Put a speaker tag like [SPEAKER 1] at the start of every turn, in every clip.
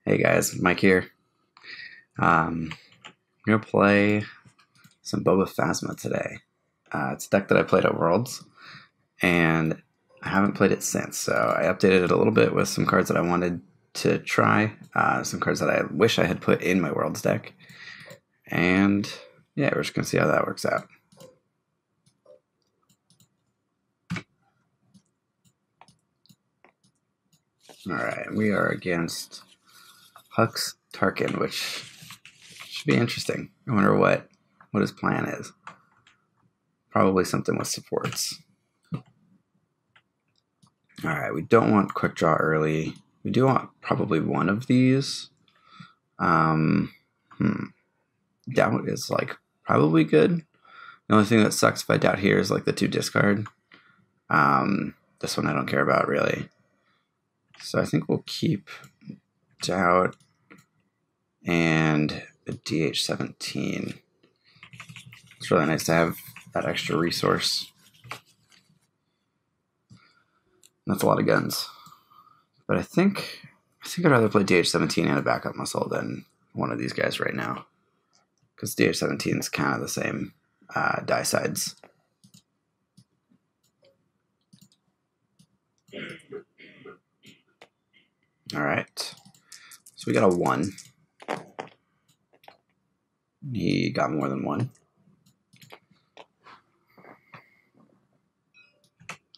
[SPEAKER 1] Hey guys, Mike here. I'm gonna play some Boba Phasma today. It's a deck that I played at Worlds, and I haven't played it since. So I updated it a little bit with some cards that I wanted to try, some cards that I wish I had put in my Worlds deck, and yeah, we're just gonna see how that works out. All right, we are against Hux Tarkin, which should be interesting. I wonder what his plan is. Probably something with supports. All right, we don't want quick draw early. We do want probably one of these. Doubt is like probably good. The only thing that sucks if I doubt here is like the 2 discard. This one I don't care about really. So I think we'll keep doubt and a DH17. It's really nice to have that extra resource. That's a lot of guns. But I think I'd rather play DH17 and a backup muscle than one of these guys right now. Because DH17 is kind of the same die sides. All right. So we got a 1. He got more than 1.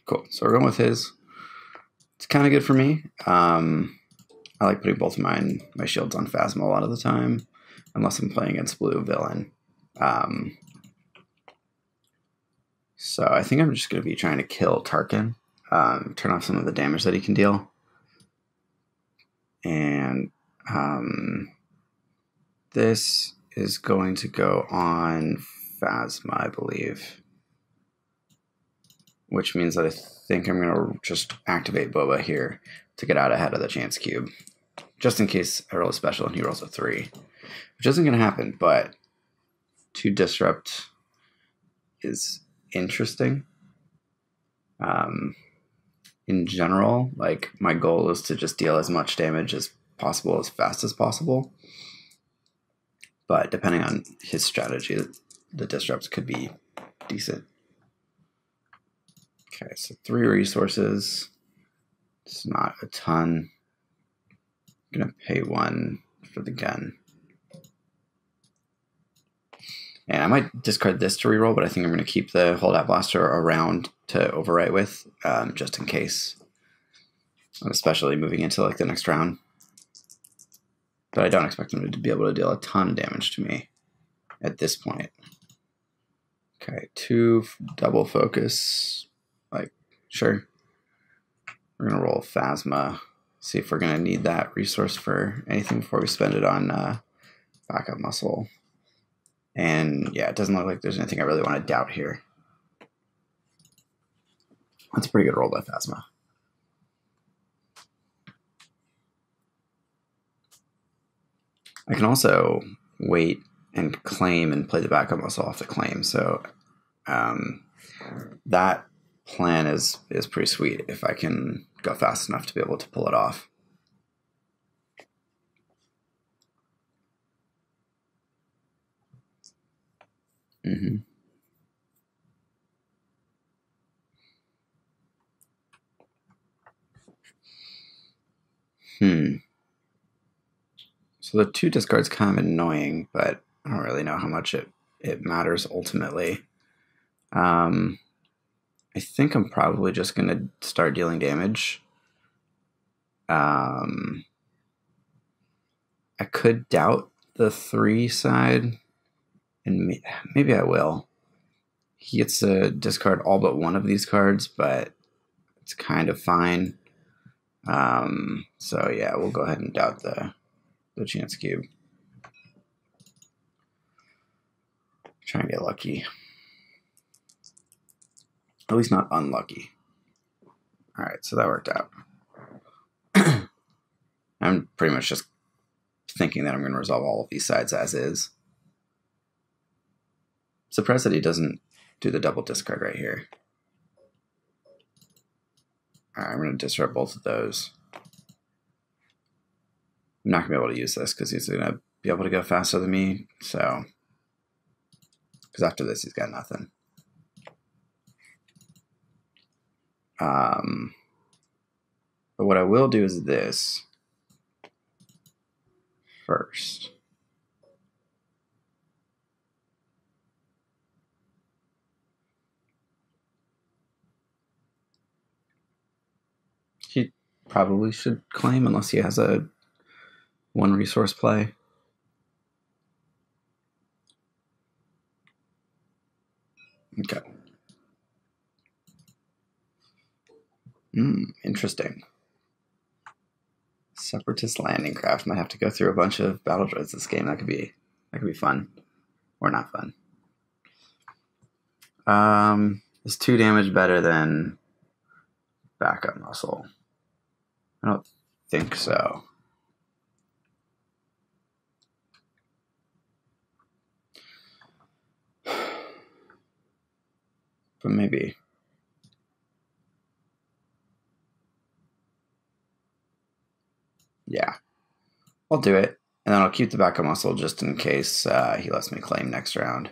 [SPEAKER 1] Cool. So we're going with his. It's kind of good for me. I like putting both of my shields on Phasma a lot of the time, unless I'm playing against blue villain. So I think I'm just going to be trying to kill Tarkin, turn off some of the damage that he can deal. And this is going to go on Phasma, I believe. Which means that I think I'm going to just activate Boba here to get out ahead of the chance cube. Just in case I roll a special and he rolls a 3. Which isn't going to happen, but 2 disrupt is interesting. In general, like my goal is to just deal as much damage as possible as fast as possible. But depending on his strategy, the disrupts could be decent. Okay, so 3 resources. It's not a ton. I'm going to pay 1 for the gun. And I might discard this to reroll, but I think I'm going to keep the Holdout Blaster around to overwrite with, just in case. Especially moving into like the next round. But I don't expect him to be able to deal a ton of damage to me at this point. Okay, 2 double focus. Like, sure. We're going to roll Phasma. See if we're going to need that resource for anything before we spend it on backup muscle. And yeah, it doesn't look like there's anything I really want to doubt here. That's a pretty good roll by Phasma. I can also wait and claim and play the backup muscle off the claim. So that plan is pretty sweet if I can go fast enough to be able to pull it off. So the 2 discards kind of annoying, but I don't really know how much it matters ultimately. I think I'm probably just going to start dealing damage. I could doubt the 3 side, and maybe I will. He gets to discard all but 1 of these cards, but it's kind of fine. So yeah, we'll go ahead and doubt the chance cube. Try and get lucky. At least not unlucky. All right, so that worked out. I'm pretty much just thinking that I'm going to resolve all of these sides as is. Surprised that he doesn't do the double discard right here. All right, I'm going to disrupt both of those. I'm not going to be able to use this because he's going to be able to go faster than me. So, because after this, he's got nothing. But what I will do is this first. He probably should claim unless he has a one resource play. Okay. Interesting. Separatist landing craft. Might have to go through a bunch of battle droids this game. That could be fun. Or not fun. Is 2 damage better than backup muscle? I don't think so. But maybe. Yeah. I'll do it. And then I'll keep the backup muscle just in case he lets me claim next round.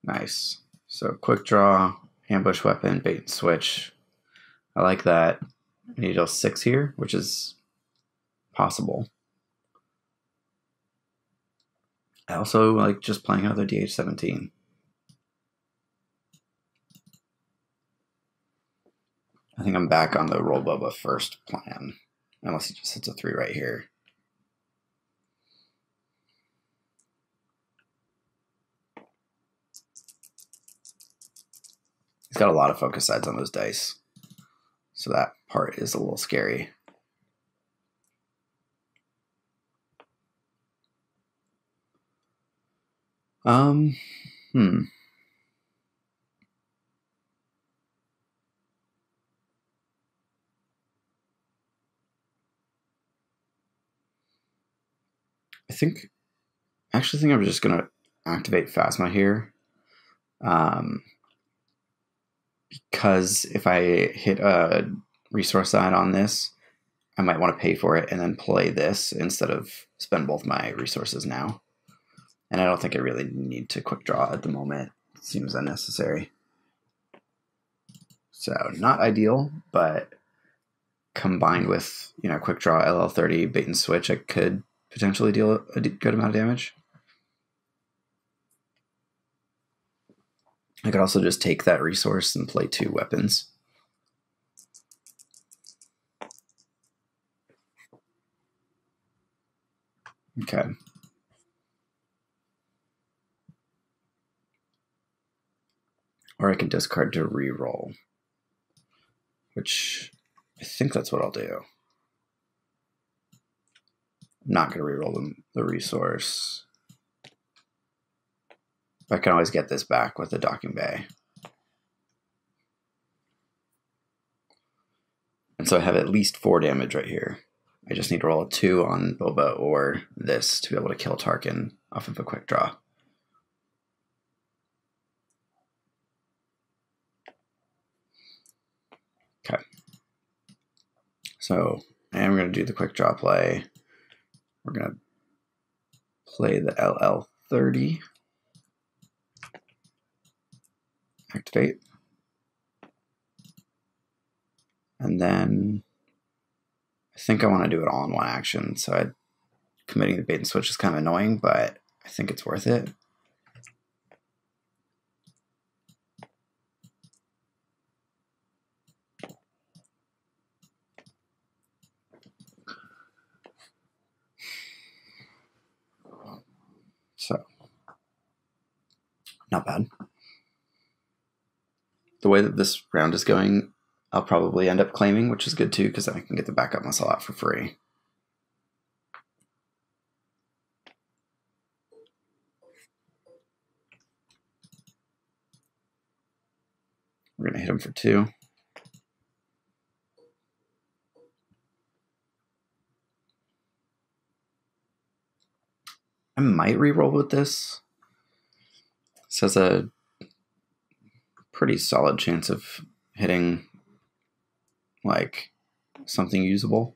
[SPEAKER 1] Nice. So quick draw, ambush weapon, bait and switch. I like that. I need to deal 6 here, which is possible. I also like just playing another DH-17. I think I'm back on the roll Boba first plan, unless he just hits a 3 right here. He's got a lot of focus sides on those dice, so that part is a little scary. I actually think I'm just going to activate Phasma here. Because if I hit a resource side on this, I might want to pay for it and then play this instead of spend both my resources now. And I don't think I really need to quick draw at the moment. It seems unnecessary. So not ideal, but combined with, quick draw, LL30, bait and switch, I could potentially deal a good amount of damage. I could also just take that resource and play 2 weapons. Okay. Or I can discard to reroll, which I think that's what I'll do. I'm not going to reroll the resource. I can always get this back with the docking bay. And so I have at least 4 damage right here. I just need to roll a 2 on Boba or this to be able to kill Tarkin off of a quick draw. Okay. So I am going to do the quick draw play. We're going to play the LL30. Activate. And then I think I want to do it all in one action. So committing the bait and switch is kind of annoying, but I think it's worth it. So, not bad. The way that this round is going, I'll probably end up claiming, which is good too, because then I can get the backup muscle out for free. We're going to hit him for 2. I might reroll with this. This has a pretty solid chance of hitting like something usable.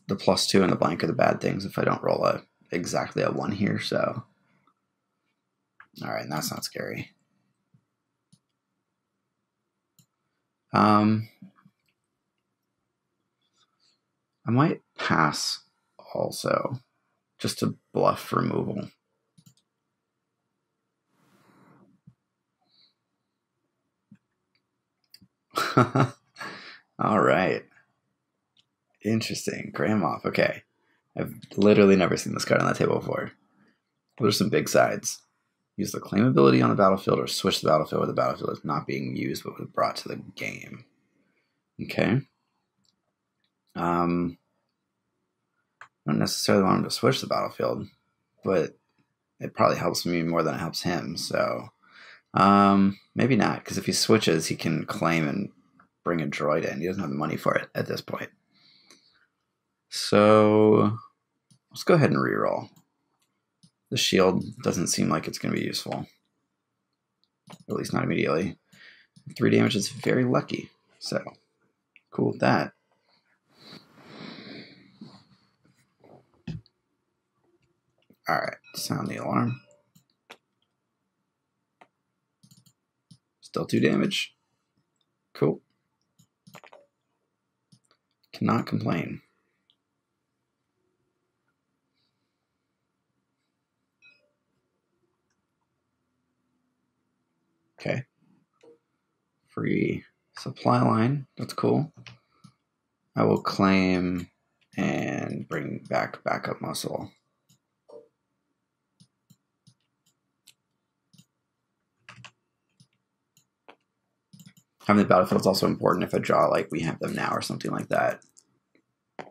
[SPEAKER 1] The +2 and the blank are the bad things if I don't roll exactly a 1 here, so. All right, that's not scary. I might pass also, just to bluff removal. All right. Interesting. Grandma. Okay. I've literally never seen this card on that table before. What are some big sides? Use the claim ability on the battlefield or switch the battlefield where the battlefield is not being used but was brought to the game. Okay. I don't necessarily want him to switch the battlefield, but it probably helps me more than it helps him, so maybe not, because if he switches, he can claim and bring a droid in. He doesn't have the money for it at this point. So let's go ahead and reroll. The shield doesn't seem like it's going to be useful, at least not immediately. 3 damage is very lucky, so cool with that. All right, sound the alarm. Still 2 damage. Cool. Cannot complain. Okay. Free supply line. That's cool. I will claim and bring back backup muscle. Having the battlefield is also important if I draw like we have them now or something like that. I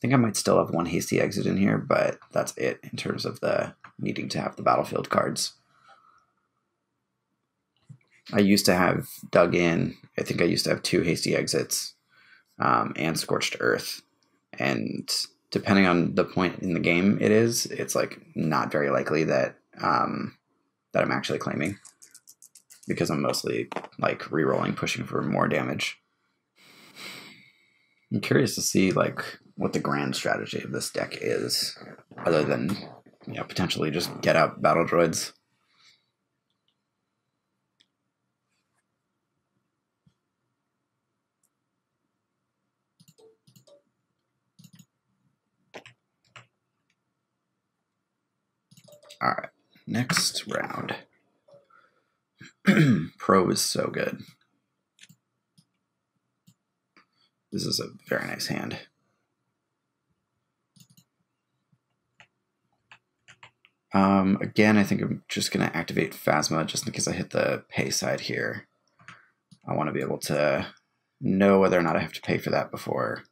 [SPEAKER 1] think I might still have 1 hasty exit in here, but that's it in terms of the needing to have the battlefield cards. I used to have dug in. I think I used to have 2 hasty exits and scorched earth. And depending on the point in the game it's like not very likely that that I'm actually claiming, because I'm mostly like rerolling, pushing for more damage. I'm curious to see like what the grand strategy of this deck is, other than potentially just get out battle droids. All right, next round. Pro is so good. This is a very nice hand. Again, I think I'm just going to activate Phasma just in case I hit the pay side here. I want to be able to know whether or not I have to pay for that before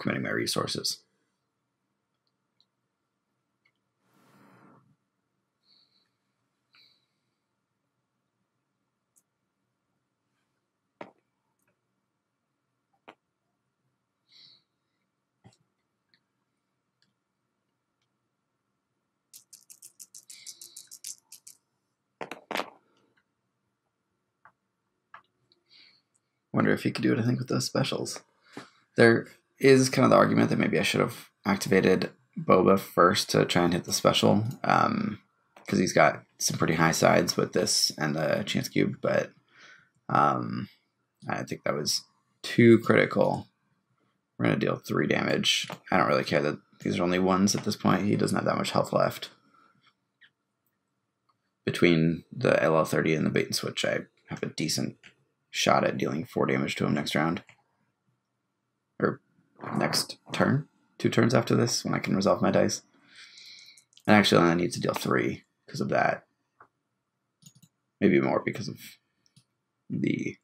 [SPEAKER 1] committing my resources. Wonder if he could do anything with those specials. There is kind of the argument that maybe I should have activated Boba first to try and hit the special, because he's got some pretty high sides with this and the chance cube, but I think that was too critical. We're going to deal 3 damage. I don't really care that these are only 1s at this point. He doesn't have that much health left. Between the LL30 and the bait and switch, I have a decent shot at dealing 4 damage to him next round. Or next turn. 2 turns after this, when I can resolve my dice. And actually, I need to deal 3 because of that. Maybe more because of the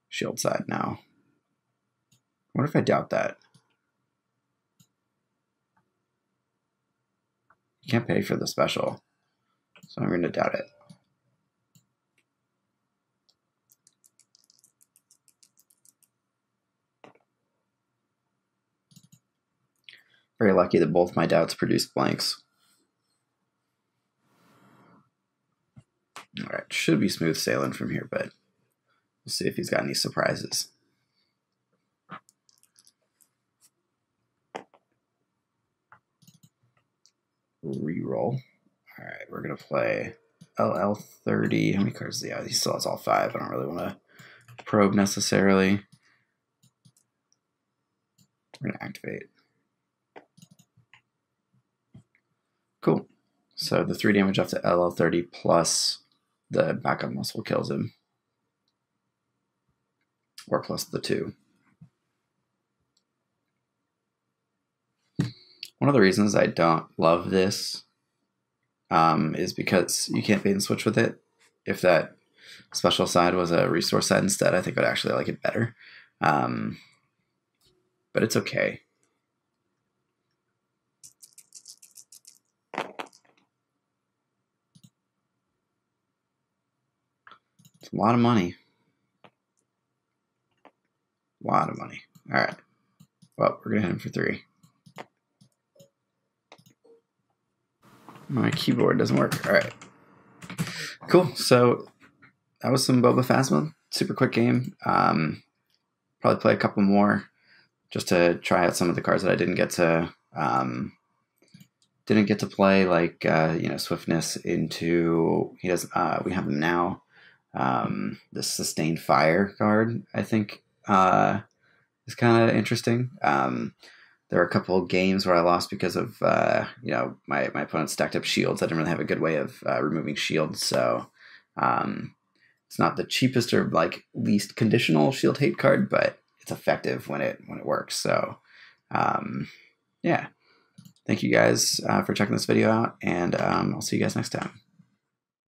[SPEAKER 1] shield side now. I wonder if I doubt that. You can't pay for the special, so I'm going to doubt it. Very lucky that both my doubts produced blanks. All right, should be smooth sailing from here, but we'll see if he's got any surprises. Reroll. All right, we're gonna play LL30. How many cards does he have? He still has all 5. I don't really want to probe necessarily. We're gonna activate. Cool. So the 3 damage off to LL30 plus the backup muscle kills him. Or plus the 2. One of the reasons I don't love this is because you can't bait and switch with it. If that special side was a resource side instead, I think I'd actually like it better. But it's okay. It's a lot of money. A lot of money. All right. Well, we're going to hit him for 3. My keyboard doesn't work. All right. Cool. So that was some Boba Phasma. Super quick game. Probably play a couple more just to try out some of the cards that I didn't get to play, like Swiftness into. He does. We have him now. The Sustained Fire card, I think, is kind of interesting. There were a couple of games where I lost because of my opponent stacked up shields. I didn't really have a good way of removing shields, so it's not the cheapest or like least conditional shield hate card, but it's effective when it works. So yeah, thank you guys for checking this video out, and I'll see you guys next time.